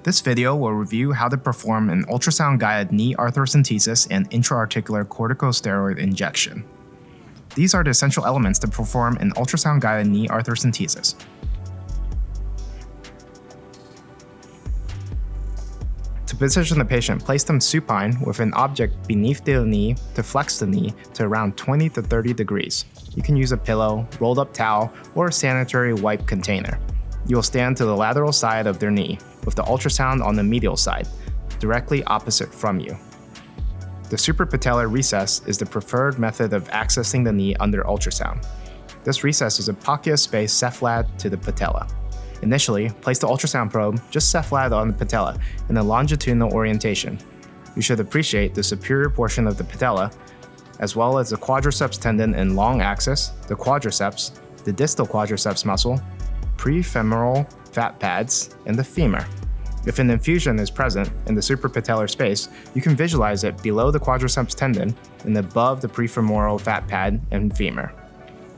This video will review how to perform an ultrasound-guided knee arthrocentesis and intra-articular corticosteroid injection. These are the essential elements to perform an ultrasound-guided knee arthrocentesis. To position the patient, place them supine with an object beneath the knee to flex the knee to around 20 to 30 degrees. You can use a pillow, rolled up towel, or a sanitary wipe container. You will stand to the lateral side of their knee, with the ultrasound on the medial side, directly opposite from you. The suprapatellar recess is the preferred method of accessing the knee under ultrasound. This recess is a pocket of space cephalad to the patella. Initially, place the ultrasound probe just cephalad on the patella in a longitudinal orientation. You should appreciate the superior portion of the patella, as well as the quadriceps tendon in long axis, the quadriceps, the distal quadriceps muscle, prefemoral fat pads, and the femur. If an infusion is present in the suprapatellar space, you can visualize it below the quadriceps tendon and above the prefemoral fat pad and femur.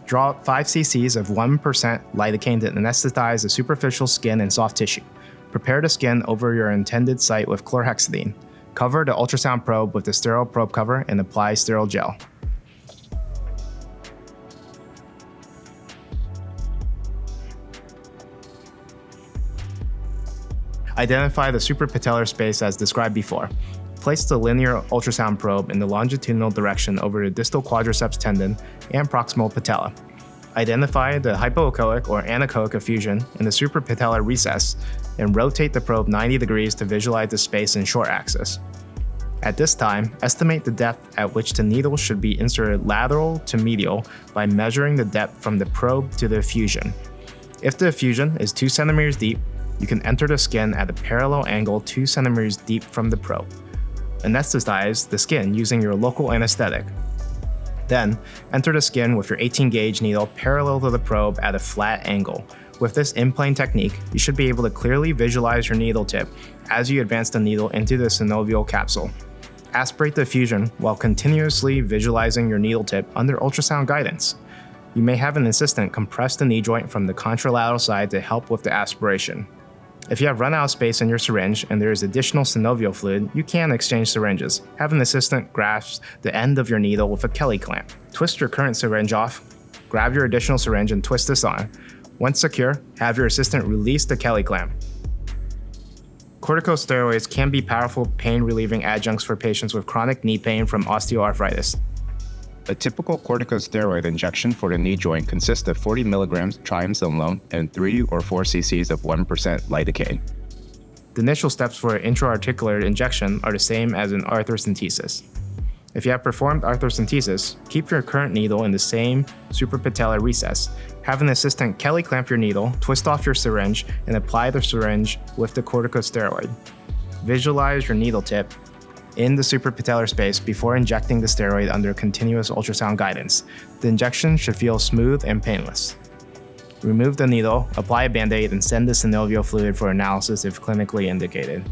Draw 5 cc's of 1% lidocaine to anesthetize the superficial skin and soft tissue. Prepare the skin over your intended site with chlorhexidine. Cover the ultrasound probe with the sterile probe cover and apply sterile gel. Identify the suprapatellar space as described before. Place the linear ultrasound probe in the longitudinal direction over the distal quadriceps tendon and proximal patella. Identify the hypoechoic or anechoic effusion in the suprapatellar recess and rotate the probe 90 degrees to visualize the space in short axis. At this time, estimate the depth at which the needle should be inserted lateral to medial by measuring the depth from the probe to the effusion. If the effusion is 2 centimeters deep, you can enter the skin at a parallel angle 2 centimeters deep from the probe. Anesthetize the skin using your local anesthetic. Then, enter the skin with your 18-gauge needle parallel to the probe at a flat angle. With this in-plane technique, you should be able to clearly visualize your needle tip as you advance the needle into the synovial capsule. Aspirate the effusion while continuously visualizing your needle tip under ultrasound guidance. You may have an assistant compress the knee joint from the contralateral side to help with the aspiration. If you have run out of space in your syringe and there is additional synovial fluid, you can exchange syringes. Have an assistant grasp the end of your needle with a Kelly clamp. Twist your current syringe off, grab your additional syringe and twist this on. Once secure, have your assistant release the Kelly clamp. Corticosteroids can be powerful pain-relieving adjuncts for patients with chronic knee pain from osteoarthritis. A typical corticosteroid injection for the knee joint consists of 40 mg triamcinolone and 3 or 4 cc's of 1% lidocaine. The initial steps for an intra-articular injection are the same as in arthrocentesis. If you have performed arthrocentesis, keep your current needle in the same suprapatellar recess. Have an assistant Kelly clamp your needle, twist off your syringe, and apply the syringe with the corticosteroid. Visualize your needle tip in the suprapatellar space before injecting the steroid under continuous ultrasound guidance. The injection should feel smooth and painless. Remove the needle, apply a Band-Aid, and send the synovial fluid for analysis if clinically indicated.